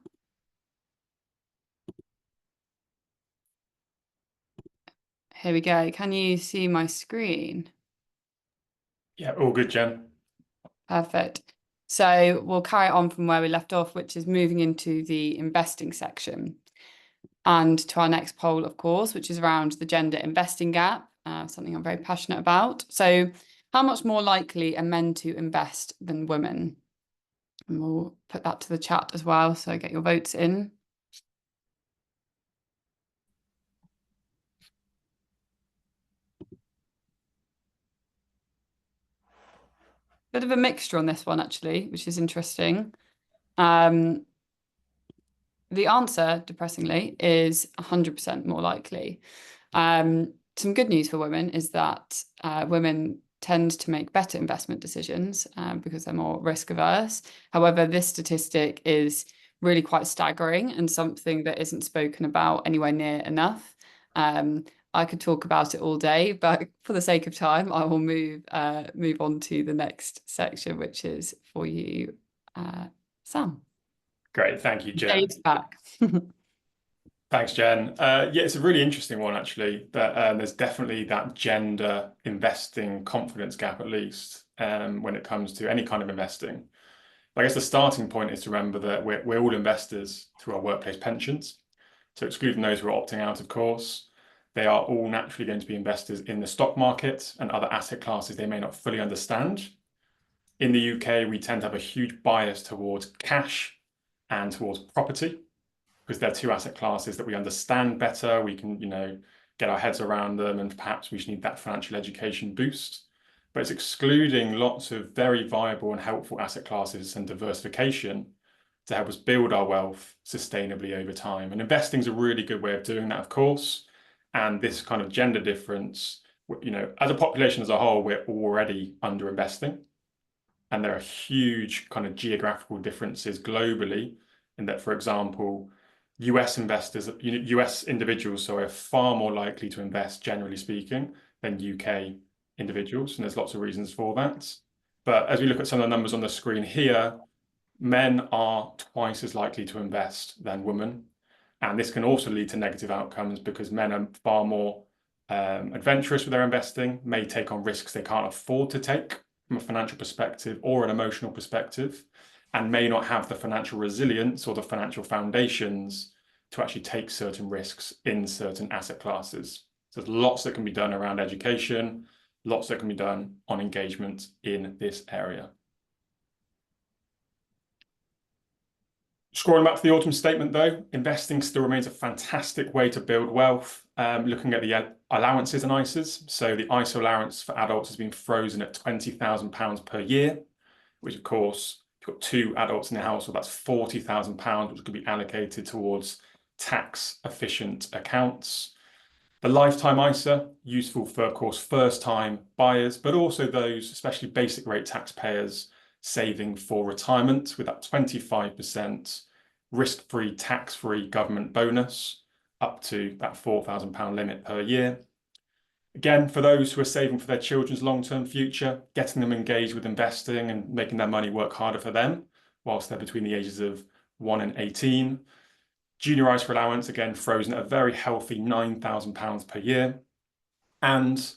S1: we go. Can you see my screen?
S3: Yeah, all good, Jen.
S1: Perfect. So we'll carry on from where we left off, which is moving into the investing section. And to our next poll, of course, which is around the gender investing gap, something I'm very passionate about. So how much more likely are men to invest than women? And we'll put that to the chat as well, so get your votes in. Bit of a mixture on this one, actually, which is interesting. The answer, depressingly, is 100% more likely. Some good news for women is that women tend to make better investment decisions because they're more risk averse. However, this statistic is really quite staggering and something that isn't spoken about anywhere near enough. I could talk about it all day, but for the sake of time, I will move on to the next section, which is for you, Sam.
S3: Great, thank you, Jen.
S1: Dave's back.
S3: Thanks, Jen. Yeah, it's a really interesting one, actually, that there's definitely that gender investing confidence gap, at least, when it comes to any kind of investing. I guess the starting point is to remember that we're all investors through our workplace pensions. So excluding those who are opting out, of course, they are all naturally going to be investors in the stock market and other asset classes they may not fully understand. In the UK, we tend to have a huge bias towards cash and towards property, because they're two asset classes that we understand better. We can, get our heads around them, and perhaps we just need that financial education boost. But it's excluding lots of very viable and helpful asset classes and diversification to help us build our wealth sustainably over time. And investing is a really good way of doing that, of course. And this kind of gender difference, as a population as a whole, we're already under investing. And there are huge kind of geographical differences globally in that, for example, US investors, US individuals, sorry, are far more likely to invest, generally speaking, than UK individuals, and there's lots of reasons for that. But as we look at some of the numbers on the screen here, men are twice as likely to invest than women. And this can also lead to negative outcomes because men are far more adventurous with their investing, may take on risks they can't afford to take from a financial perspective or an emotional perspective, and may not have the financial resilience or the financial foundations to actually take certain risks in certain asset classes. So there's lots that can be done around education, lots that can be done on engagement in this area. Scrolling back to the autumn statement, though, investing still remains a fantastic way to build wealth. Looking at the allowances and ISAs. So the ISA allowance for adults has been frozen at £20,000 per year, which of course, if you've got 2 adults in the household, that's £40,000, which could be allocated towards tax efficient accounts. The lifetime ISA, useful for, of course, first-time buyers, but also those, especially basic rate taxpayers, saving for retirement with that 25% risk-free, tax-free government bonus up to that £4,000 limit per year. Again, for those who are saving for their children's long-term future, getting them engaged with investing and making their money work harder for them whilst they're between the ages of 1 and 18. Junior ISA allowance, again, frozen at a very healthy £9,000 per year. And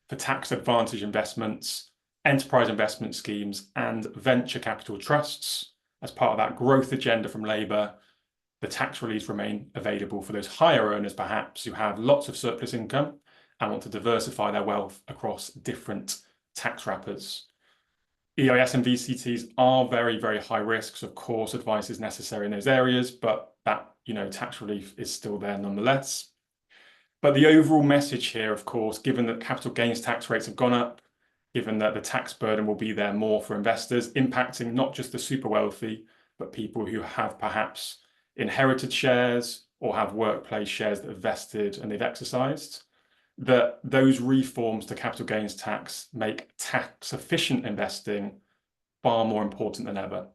S3: for tax advantage investments, enterprise investment schemes and venture capital trusts, as part of that growth agenda from Labour, the tax reliefs remain available for those higher earners, perhaps, who have lots of surplus income and want to diversify their wealth across different tax wrappers. EIS and VCTs are very, very high risks. Of course, advice is necessary in those areas, but that, tax relief is still there nonetheless. But the overall message here, of course, given that capital gains tax rates have gone up, given that the tax burden will be there more for investors, impacting not just the super wealthy, but people who have perhaps inherited shares or have workplace shares that have vested and they've exercised, that those reforms to capital gains tax make tax efficient investing far more important than ever,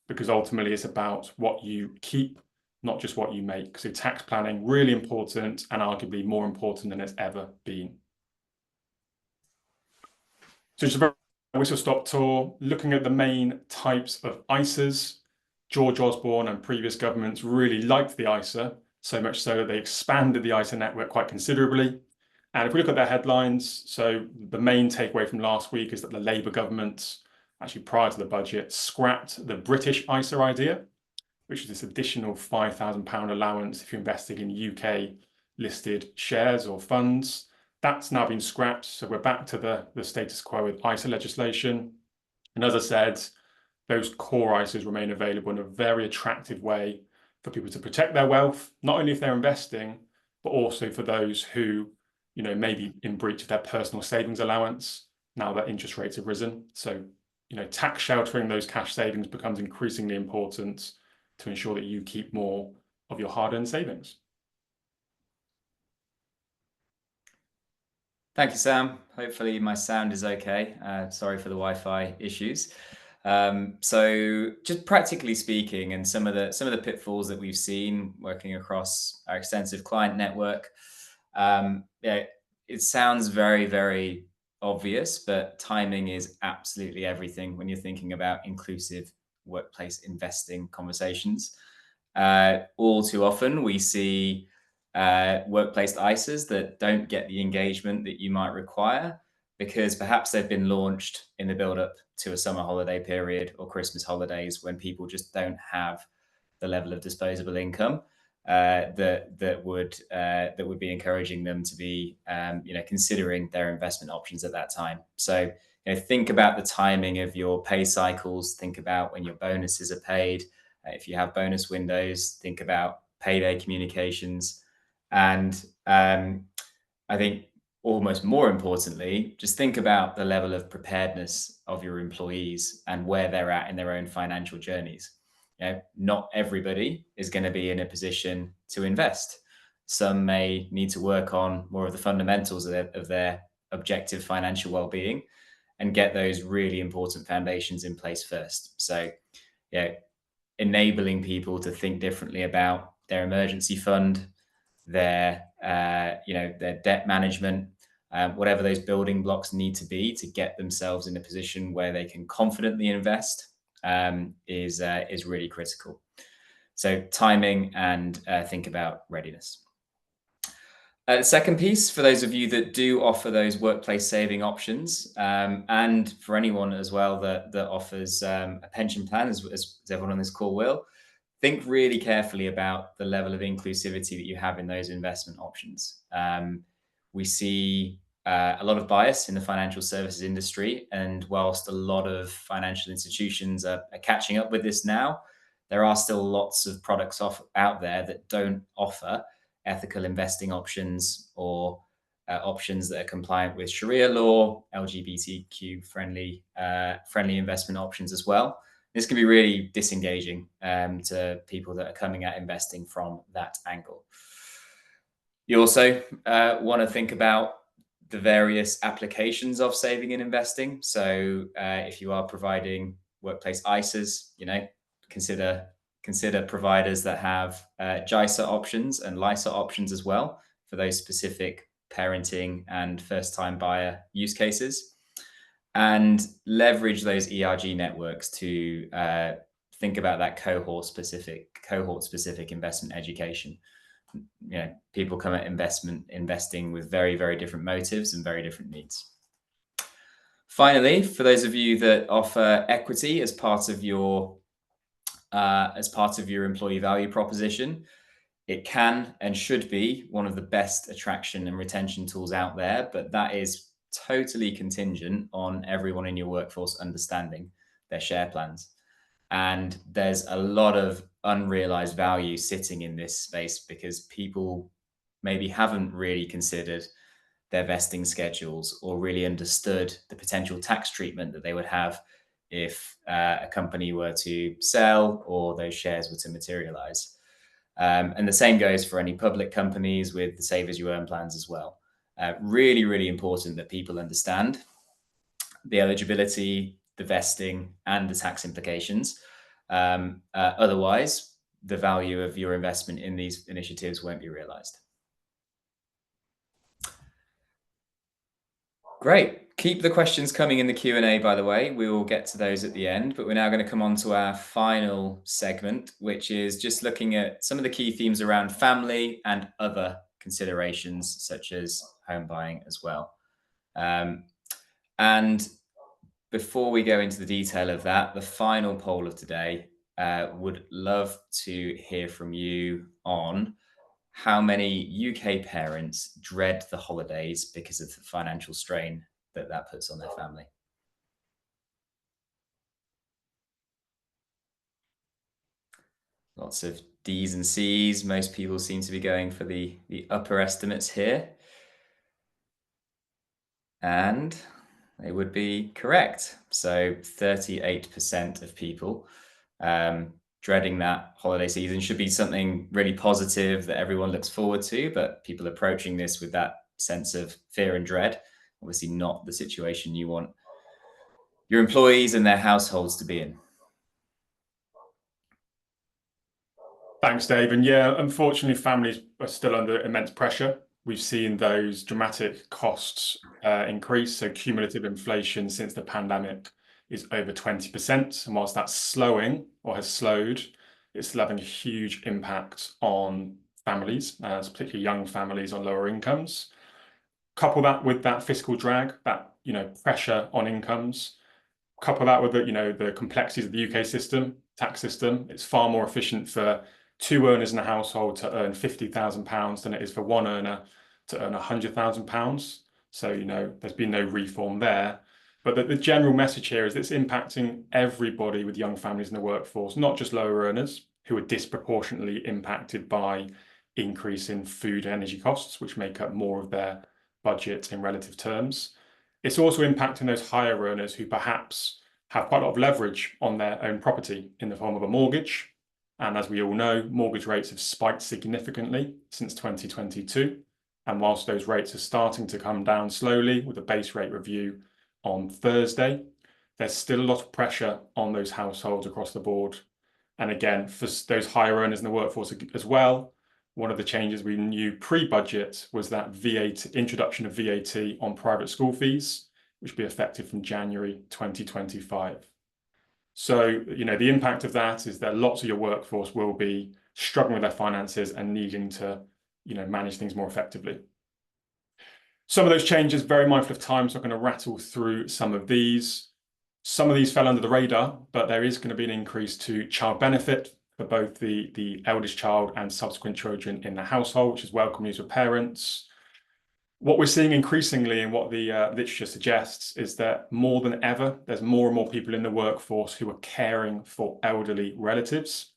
S3: because ultimately it's about what you keep, not just what you make. So tax planning, really important and arguably more important than it's ever been. So just a very whistle-stop tour, looking at the main types of ISAs. George Osborne and previous governments really liked the ISA, so much so that they expanded the ISA network quite considerably. And if we look at their headlines, so the main takeaway from last week is that the Labour government, actually prior to the budget, scrapped the British ISA idea, which is this additional £5,000 allowance if you're investing in UK listed shares or funds. That's now been scrapped, so we're back to the status quo with ISA legislation. And as I said, those core ISAs remain available in a very attractive way for people to protect their wealth, not only if they're investing, but also for those who, may be in breach of their personal savings allowance now that interest rates have risen. So, tax sheltering those cash savings becomes increasingly important to ensure that you keep more of your hard-earned savings.
S2: Thank you, Sam. Hopefully my sound is okay. Sorry for the Wi-Fi issues. So just practically speaking, and some of the pitfalls that we've seen working across our extensive client network, it sounds very, very obvious, but timing is absolutely everything when you're thinking about inclusive workplace investing conversations. All too often we see workplace ISAs that don't get the engagement that you might require because perhaps they've been launched in the build-up to a summer holiday period or Christmas holidays when people just don't have the level of disposable income that would be encouraging them to be considering their investment options at that time. So think about the timing of your pay cycles. Think about when your bonuses are paid. If you have bonus windows, think about payday communications. And I think almost more importantly, just think about the level of preparedness of your employees and where they're at in their own financial journeys. Not everybody is going to be in a position to invest. Some may need to work on more of the fundamentals of their objective financial well-being and get those really important foundations in place first. So, enabling people to think differently about their emergency fund, their their debt management, whatever those building blocks need to be to get themselves in a position where they can confidently invest, is really critical. So timing and think about readiness. The second piece, for those of you that do offer those workplace saving options, and for anyone as well that offers a pension plan, as everyone on this call will, think really carefully about the level of inclusivity that you have in those investment options. We see a lot of bias in the financial services industry, and whilst a lot of financial institutions are catching up with this now, there are still lots of products out there that don't offer ethical investing options or options that are compliant with Sharia law, LGBTQ friendly investment options as well. This can be really disengaging to people that are coming at investing from that angle. You also want to think about the various applications of saving and investing. So if you are providing workplace ISAs, consider providers that have JISA options and LISA options as well for those specific parenting and first-time buyer use cases, and leverage those ERG networks to think about that cohort-specific investment education. People come at investing with very, very different motives and very different needs. Finally, for those of you that offer equity as part of your employee value proposition, it can and should be one of the best attraction and retention tools out there, but that is totally contingent on everyone in your workforce understanding their share plans. And there's a lot of unrealized value sitting in this space because people maybe haven't really considered their vesting schedules or really understood the potential tax treatment that they would have if a company were to sell or those shares were to materialize. And the same goes for any public companies with the Save As You Earn plans as well. Really, really important that people understand the eligibility, the vesting, and the tax implications. Otherwise, the value of your investment in these initiatives won't be realized. Great. Keep the questions coming in the Q&A, by the way. We will get to those at the end, but we're now going to come on to our final segment, which is just looking at some of the key themes around family and other considerations, such as home buying as well. And before we go into the detail of that, the final poll of today, would love to hear from you on how many UK parents dread the holidays because of the financial strain that puts on their family. Lots of D's and C's. Most people seem to be going for the upper estimates here. And they would be correct. So 38% of people dreading that holiday season. Should be something really positive that everyone looks forward to, but people approaching this with that sense of fear and dread, obviously not the situation you want your employees and their households to be in.
S3: Thanks, Dave. And yeah, unfortunately, families are still under immense pressure. We've seen those dramatic costs increase. So cumulative inflation since the pandemic is over 20%. And whilst that's slowing or has slowed, it's still having a huge impact on families, particularly young families on lower incomes. Couple that with that fiscal drag, that pressure on incomes. Couple that with the complexities of the UK tax system. It's far more efficient for two earners in a household to earn £50,000 than it is for one earner to earn £100,000. So there's been no reform there. But the general message here is that it's impacting everybody with young families in the workforce, not just lower earners who are disproportionately impacted by increase in food and energy costs, which make up more of their budget in relative terms. It's also impacting those higher earners who perhaps have quite a lot of leverage on their own property in the form of a mortgage. And as we all know, mortgage rates have spiked significantly since 2022. And whilst those rates are starting to come down slowly with a base rate review on Thursday, there's still a lot of pressure on those households across the board. And again, for those higher earners in the workforce as well, one of the changes we knew pre-budget was that introduction of VAT on private school fees, which will be effective from January 2025. So, the impact of that is that lots of your workforce will be struggling with their finances and needing to, manage things more effectively. Some of those changes, very mindful of time, so I'm going to rattle through some of these. Some of these fell under the radar, but there is going to be an increase to child benefit for both the eldest child and subsequent children in the household, which is welcome news for parents. What we're seeing increasingly and what the literature suggests is that more than ever, there's more and more people in the workforce who are caring for elderly relatives,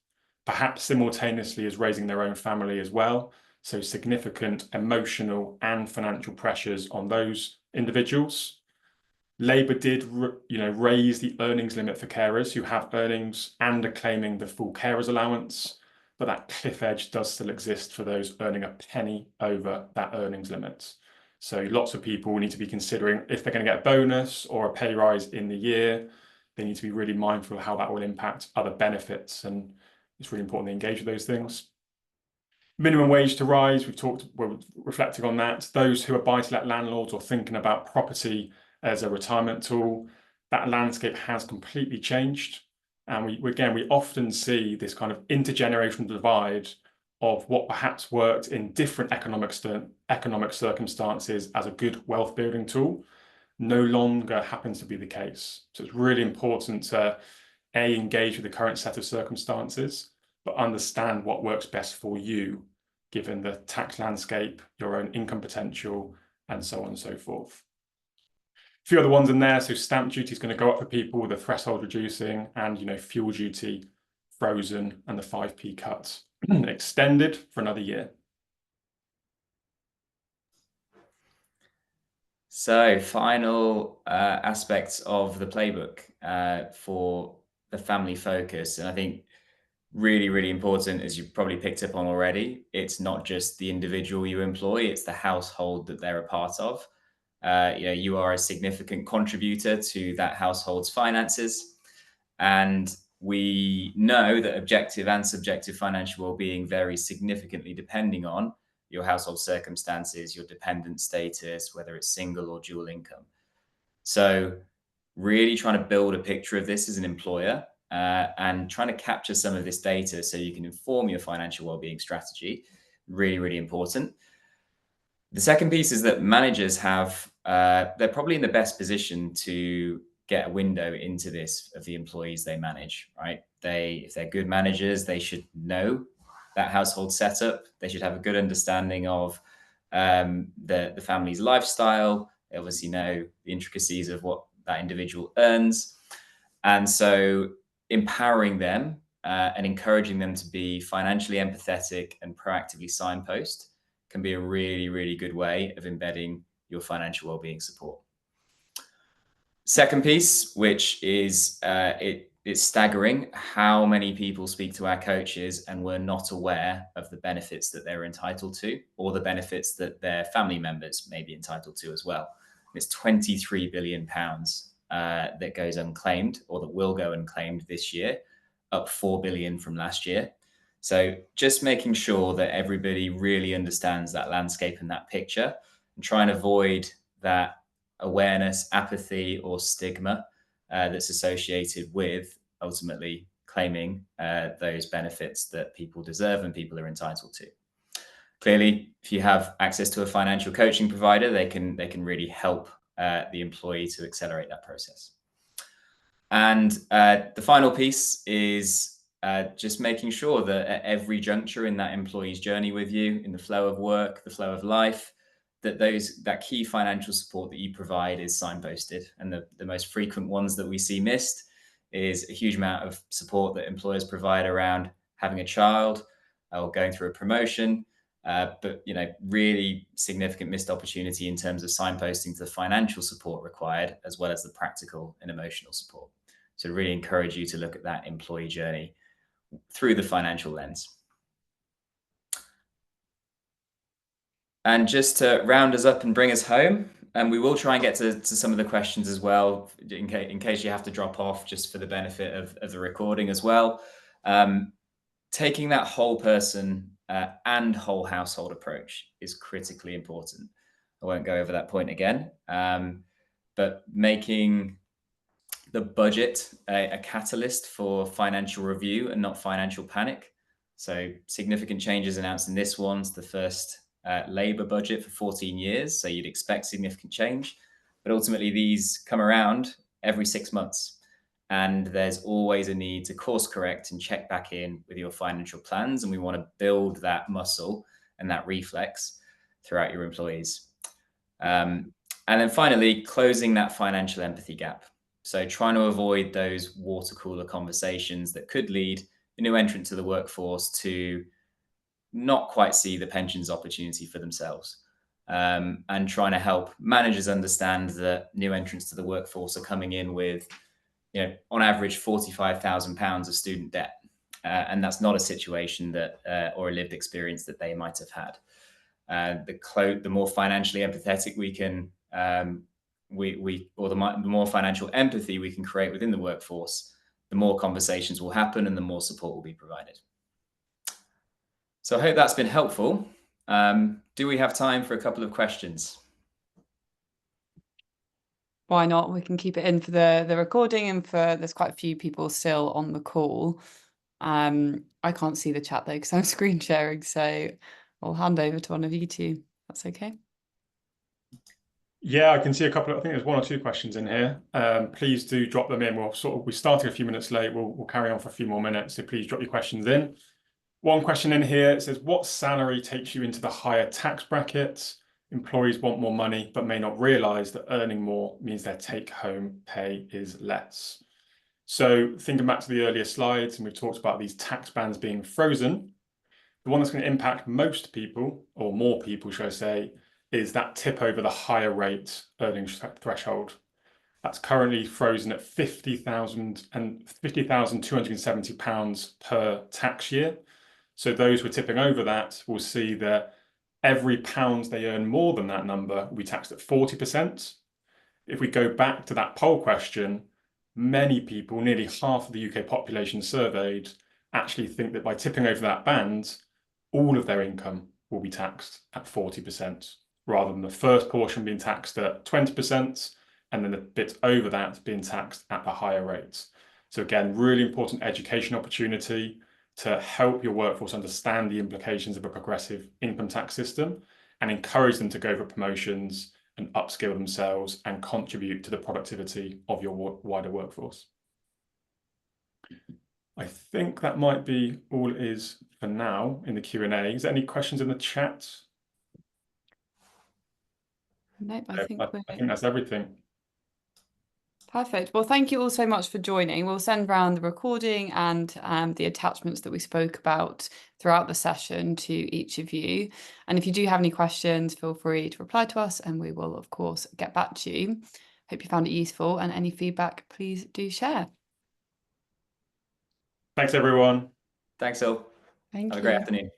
S3: perhaps simultaneously as raising their own family as well. So significant emotional and financial pressures on those individuals. Labour did, raise the earnings limit for carers who have earnings and are claiming the full carers allowance, but that cliff edge does still exist for those earning a penny over that earnings limit. So lots of people need to be considering if they're going to get a bonus or a pay rise in the year, they need to be really mindful of how that will impact other benefits, and it's really important to engage with those things. Minimum wage to rise, we're reflecting on that. Those who are buy-to-let landlords or thinking about property as a retirement tool, that landscape has completely changed. And we often see this kind of intergenerational divide of what perhaps worked in different economic circumstances as a good wealth building tool no longer happens to be the case. So it's really important to engage with the current set of circumstances, but understand what works best for you, given the tax landscape, your own income potential, and so on and so forth. A few other ones in there. So stamp duty is going to go up for people with the threshold reducing, and fuel duty frozen, and the 5p cut extended for another year.
S2: So final aspects of the playbook for the family focus. And I think really, really important, as you've probably picked up on already, it's not just the individual you employ, it's the household that they're a part of. You are a significant contributor to that household's finances. And we know that objective and subjective financial well-being vary significantly depending on your household circumstances, your dependent status, whether it's single or dual income. So really trying to build a picture of this as an employer and trying to capture some of this data so you can inform your financial well-being strategy. Really, really important. The second piece is that managers they're probably in the best position to get a window into this of the employees they manage, right? If they're good managers, they should know that household setup. They should have a good understanding of the family's lifestyle. They obviously know the intricacies of what that individual earns. And so empowering them and encouraging them to be financially empathetic and proactively signpost can be a really, really good way of embedding your financial well-being support. Second piece, which is it's staggering how many people speak to our coaches and were not aware of the benefits that they're entitled to, or the benefits that their family members may be entitled to as well. It's £23 billion that goes unclaimed, or that will go unclaimed this year, up 4 billion from last year. So just making sure that everybody really understands that landscape and that picture, and try and avoid that awareness, apathy, or stigma that's associated with ultimately claiming those benefits that people deserve and people are entitled to. Clearly, if you have access to a financial coaching provider, they can really help the employee to accelerate that process. And the final piece is just making sure that at every juncture in that employee's journey with you, in the flow of work, the flow of life, that key financial support that you provide is signposted. And the most frequent ones that we see missed is a huge amount of support that employers provide around having a child or going through a promotion. But really significant missed opportunity in terms of signposting to the financial support required, as well as the practical and emotional support. So really encourage you to look at that employee journey through the financial lens. And just to round us up and bring us home, and we will try and get to some of the questions as well, in case you have to drop off, just for the benefit of the recording as well. Taking that whole person and whole household approach is critically important. I won't go over that point again, but making the budget a catalyst for financial review and not financial panic. So significant changes announced in this one's the first Labour budget for 14 years. So you'd expect significant change, but ultimately these come around every 6 months. And there's always a need to course correct and check back in with your financial plans. And we want to build that muscle and that reflex throughout your employees. And then finally, closing that financial empathy gap. So trying to avoid those water cooler conversations that could lead a new entrant to the workforce to not quite see the pensions opportunity for themselves. And trying to help managers understand that new entrants to the workforce are coming in with, on average, £45,000 of student debt. And that's not a situation that, or a lived experience that they might have had. The more financially empathetic we can, the more financial empathy we can create within the workforce, the more conversations will happen and the more support will be provided. So I hope that's been helpful. Do we have time for a couple of questions?
S1: Why not? We can keep it in for the recording, and there's quite a few people still on the call. I can't see the chat though because I'm screen sharing, so I'll hand over to one of you two. That's okay.
S3: Yeah, I can see a couple I think there's one or two questions in here. Please do drop them in. We started a few minutes late. We'll carry on for a few more minutes, so please drop your questions in. One question in here, it says, what salary takes you into the higher tax brackets? Employees want more money, but may not realize that earning more means their take-home pay is less. So thinking back to the earlier slides, and we've talked about these tax bands being frozen, the one that's going to impact most people, or more people, should I say, is that tip over the higher rate earnings threshold. That's currently frozen at £50,270 per tax year. So those who are tipping over that will see that every pound they earn more than that number will be taxed at 40%. If we go back to that poll question, many people, nearly half of the UK population surveyed, actually think that by tipping over that band, all of their income will be taxed at 40%, rather than the first portion being taxed at 20%, and then the bit over that being taxed at the higher rates. So again, really important education opportunity to help your workforce understand the implications of a progressive income tax system and encourage them to go for promotions and upskill themselves and contribute to the productivity of your wider workforce. I think that might be all it is for now in the Q&A. Is there any questions in the chat?
S1: Nope,
S3: I think that's everything.
S1: Perfect. Well, thank you all so much for joining. We'll send around the recording and the attachments that we spoke about throughout the session to each of you. And if you do have any questions, feel free to reply to us and we will, of course, get back to you. Hope you found it useful, and any feedback, please do share.
S3: Thanks, everyone.
S2: Thanks, all.
S1: Thank
S2: Have
S1: you.
S2: a great afternoon.